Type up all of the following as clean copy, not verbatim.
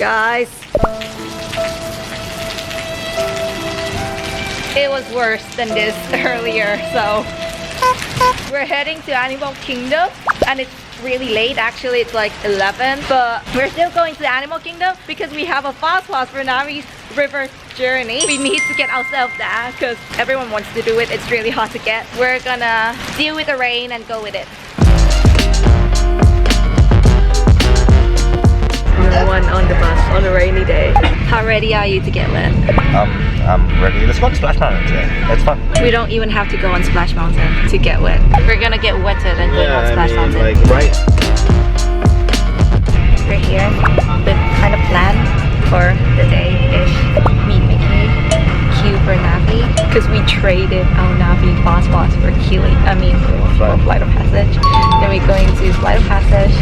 Guys, it was worse than this earlier, so we're heading to Animal Kingdom and it's really late. Actually, it's like 11, but we're still going to Animal Kingdom because we have a fast pass for Navi's river journey. We need to get ourselves there because everyone wants to do it. It's really hard to get. We're gonna deal with the rain and go with it. No one on the bus on a rainy day. How ready are you to get wet? I'm ready. Let's go on Splash Mountain today. It's fun. We don't even have to go on Splash Mountain to get wet. We're gonna get wetter than going on Splash Mountain. Like, right. We're here with kind of plan for the day-ish. Meet Mickey, queue for Navi, because we traded our Navi fast pass for for Flight of Passage. Then we're going to Flight of Passage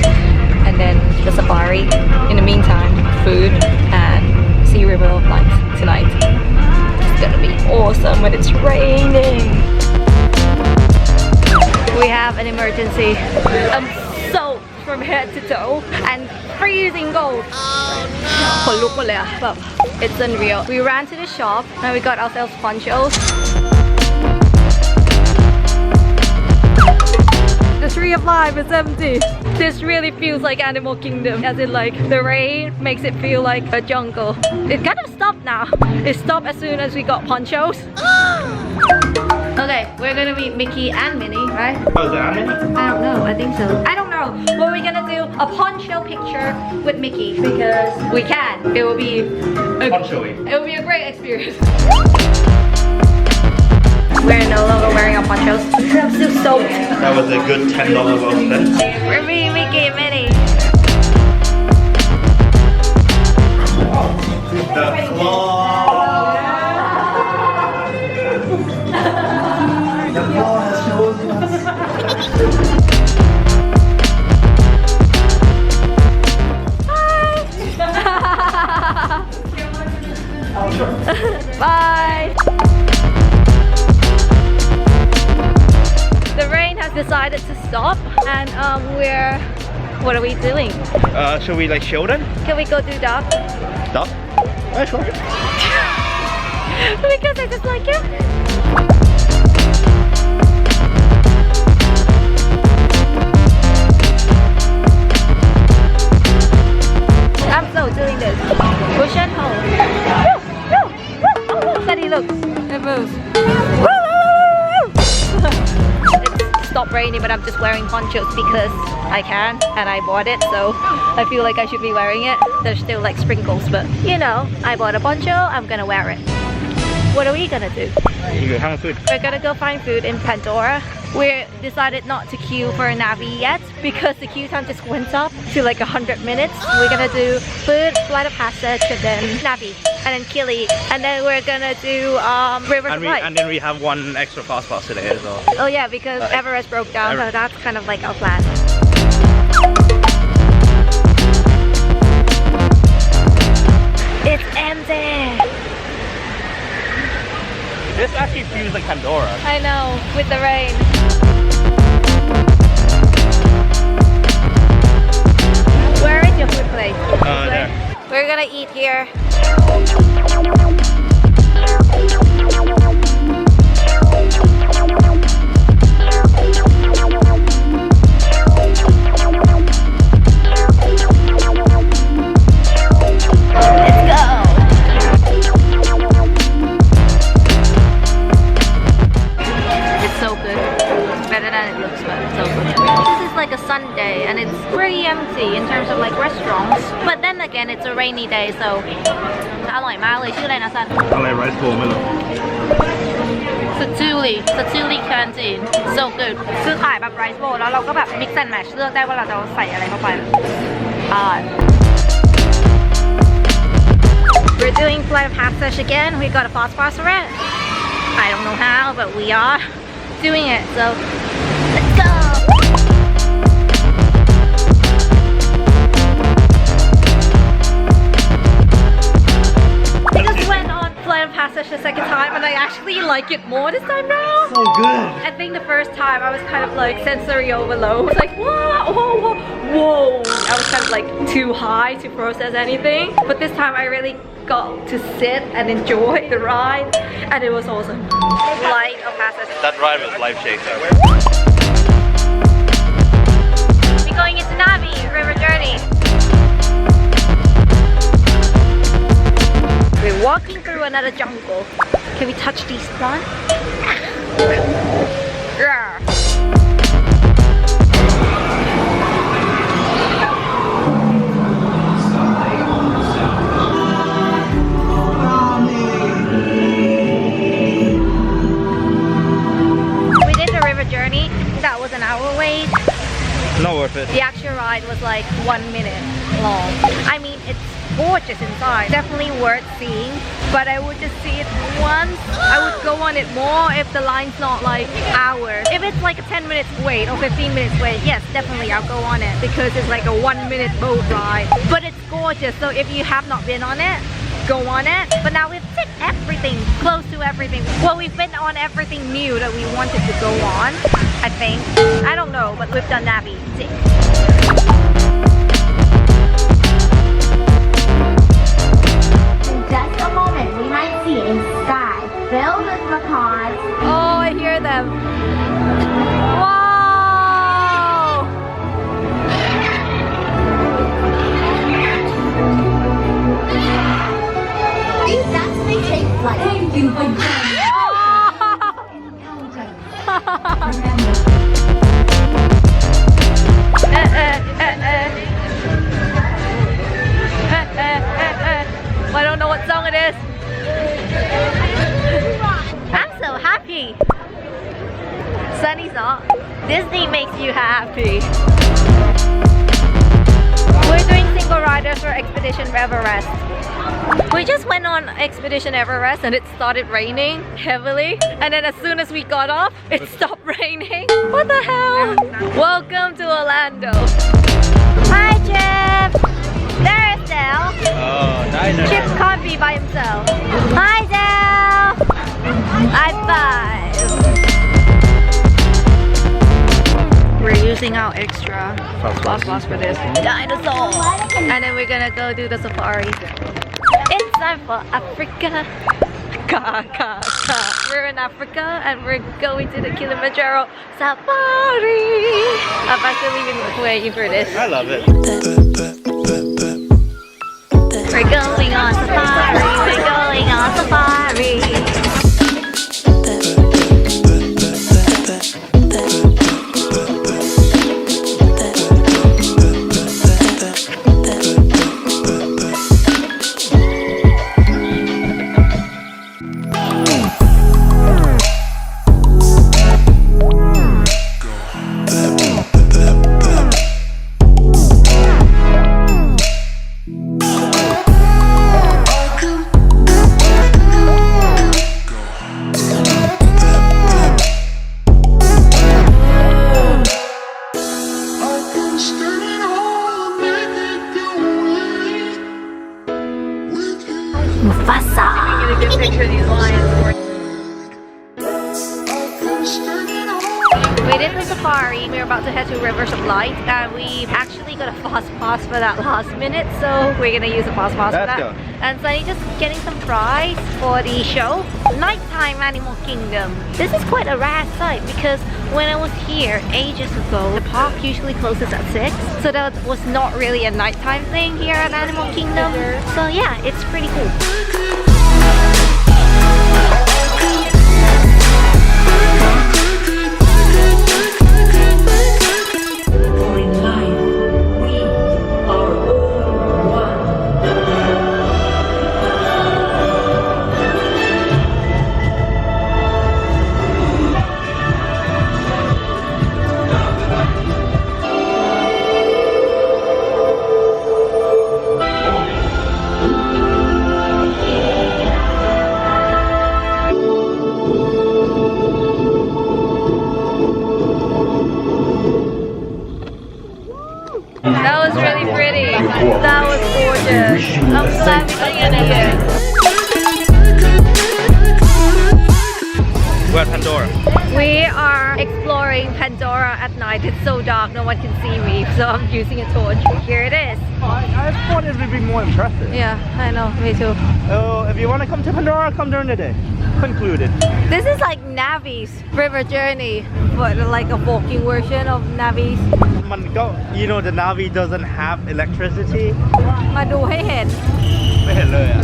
and then the safari. In the meantime, food and Sea River of Lights tonight. It's gonna be awesome when it's raining. We have an emergency. I'm soaked from head to toe and freezing cold. It's unreal. We ran to the shop and we got ourselves ponchos. The Tree of Life is empty. This really feels like Animal Kingdom, as in like the rain makes it feel like a jungle. It kind of stopped now. It stopped as soon as we got ponchos. Okay, we're gonna meet Mickey and Minnie, right? Oh, is that Minnie? I don't know, I think so. I don't know, but we're gonna do a poncho picture with Mickey because we can. It will be a great experience. We're no longer wearing our ponchos. I'm still soaked. That was a good $10 well spent. We're meeting Mickey and Minnie. The floor. The floor has chosen us. Bye. The rain has decided to stop and what are we doing? Should we like chill then? Can we go do that? Duck? Yeah, sure. Because I just like it. I'm so doing this. Push and hold. Steady, look. It moves. It's stopped raining, but I'm just wearing ponchos because I can and I bought it, so I feel like I should be wearing it. There's still like sprinkles, but you know, I bought a poncho, I'm gonna wear it. What are we gonna do? You go find food. We're gonna go find food in Pandora. We decided not to queue for Navi yet because the queue time just went up to like 100 minutes. We're gonna do food, Flight of Passage, and then Navi, and then Kili, and then we're gonna do River of Light. And then we have one extra fast pass today as well. Oh yeah, because Everest broke down, so that's kind of like our plan. It's empty! This actually feels like Pandora. I know, with the rain. Where is your food place? There. We're gonna eat here. Sunday and it's pretty empty in terms of like restaurants, but then again it's a rainy day, so อร่อยมากเลยชื่ออะไรนะซัน อะไร rice bowl ไม่รู้ Satu'li Canteen so good คือขายแบบ rice bowl แล้วเราก็แบบ mix and match เลือกได้ว่าเราจะใส่อะไรเข้าไปWe're doing Flight of Passage again. We got a fast pass for it. I don't know how, but we are doing it, so let's go. Passage the second time and I actually like it more this time now. So good. I think the first time I was kind of like sensory overload. It's like, whoa, whoa, I was kind of like too high to process anything. But this time I really got to sit and enjoy the ride, and it was awesome. Light of passage. That ride was life-changing. We're going into Navi river journey. We're walking through another jungle. Can we touch these plants? Yeah. We did the river journey. That was an hour wait. Not worth it. The actual ride was like 1 minute long. I mean, it's gorgeous inside. Definitely worth seeing, but I would just see it once. I would go on it more if the line's not like hours. If it's like a 10 minutes wait or 15 minutes wait, yes, definitely I'll go on it because it's like a 1 minute boat ride. But it's gorgeous, so if you have not been on it, go on it. But now we've seen everything, close to everything. Well, we've been on everything new that we wanted to go on, I think. I don't know, but we've done Navi. Sick. Just a moment, we might see a sky filled with macaws. Oh, I hear them. Wow! These ducks may take flight. Thank you for I don't know what song it is. I'm so happy. Sunny song. Disney makes you happy. We're doing single riders for Expedition Everest. We just went on Expedition Everest and it started raining heavily, and then as soon as we got off, it stopped raining. What the hell? Welcome to Orlando. Hi, Chip. There's Del. Oh, Dinosaur. Chip can't be by himself. Hi, Del. High five. We're using our extra fast for this dinosaur, and then we're gonna go do the safari. It's time for Africa. We're in Africa and we're going to the Kilimanjaro safari. I've actually been waiting for this. I love it. We're going on safari. We're going on safari. We did the safari. We're about to head to Rivers of Light, and we actually got a fast pass for that last minute, so we're gonna use a fast pass for Let's that. go. And Sunny just getting some fries for the show. Nighttime Animal Kingdom. This is quite a rare sight because when I was here ages ago, the park usually closes at 6, so that was not really a nighttime thing here at Animal Kingdom. So yeah, it's pretty cool. That was really pretty. That was gorgeous. I'm glad we got to here. We're at Pandora. We are exploring Pandora at night. night. It's so dark, no one can see me, so I'm using a torch. Here it is. I thought it would be more impressive. Yeah, I know, me too. Oh, if you want to come to Pandora, come during the day. Concluded. This is like Navi's river journey, but like a walking version of Navi's. You know the Navi doesn't have electricity. มาดูให้เห็น ไม่เห็นเลยอ่ะ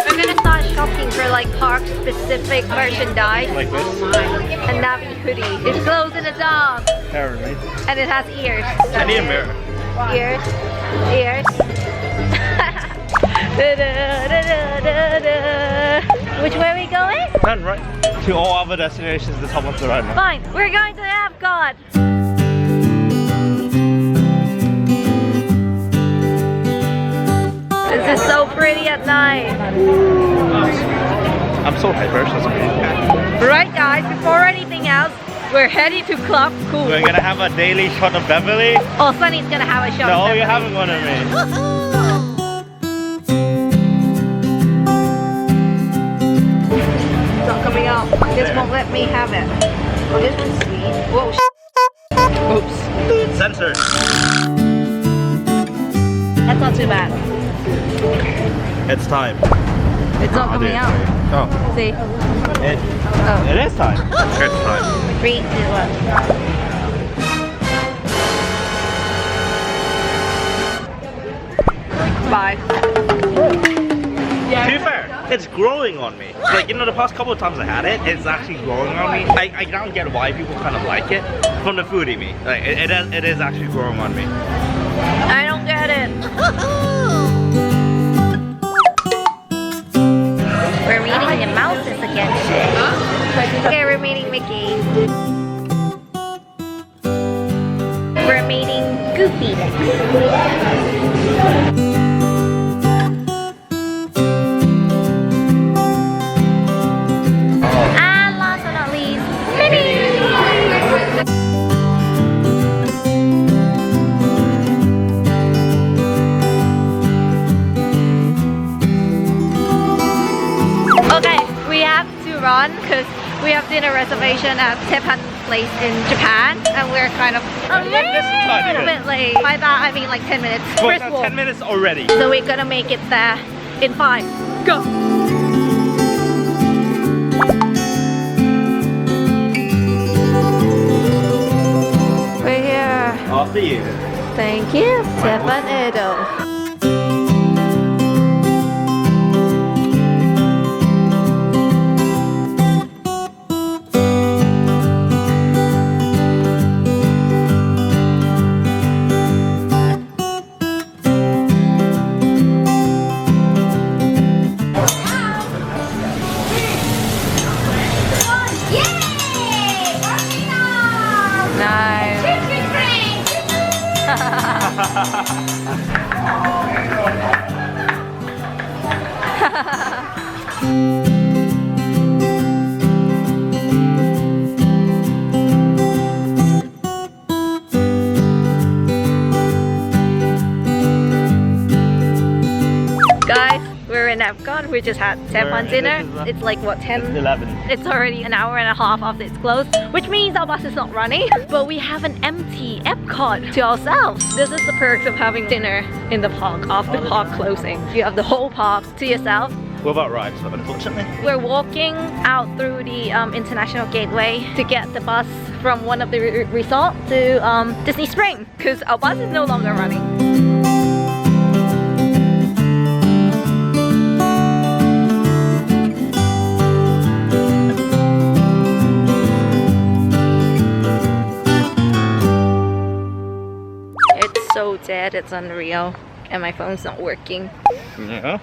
We're gonna start shopping for like park specific merchandise. Like this? A Navi hoodie. It glows in the dark Apparently. and it has ears. I need a mirror. Ears. Ears. Which way are we going? Turn right. To all other destinations, the top one's the right one. Fine, we're going to EPCOT. This is so pretty at night. I'm so hyper. Right guys, before anything else, we're heading to Club Cool. We're gonna have a daily shot of Beverly. Oh, Sunny's gonna have a shot. No, of you Beverly. haven't one of me. It's not coming out. This won't let me have it. Oh, this one's sweet. Whoa, oops. Censored. That's not too bad. It's time. It's not coming out. Oh. See? It is time. It's time. 3, 2, 1. Bye. To be fair, it's growing on me. Like, you know, the past couple of times I had it, it's actually growing on me. I don't get why people kind of like it from the foodie me. Like, it is actually growing on me. I don't get it. We're meeting the mouses again today. Okay, we're meeting Mickey. We're meeting Goofy next. And last but not least, Minnie! Okay, we have to run because we have dinner reservation at Teppan place in Japan and we're kind of a little bit late. By that I mean like 10 minutes. Well, First that's walk. 10 minutes already. So we're gonna make it there in 5. Go! We're here. After you. Thank you. Teppan Edo. Nice. Guys, we're in EPCOT. We just had Teppan dinner. It's like what, 10? 11. It's already an hour and a half after it's closed, which means our bus is not running. But we have an empty EPCOT to ourselves. This is the perks of having dinner in the park after park closing. You have the whole park to yourself. What about rides, unfortunately? We're walking out through the international gateway to get the bus from one of the resorts to Disney Spring because our bus is no longer running. It's so dead, it's unreal, and my phone's not working. Yeah.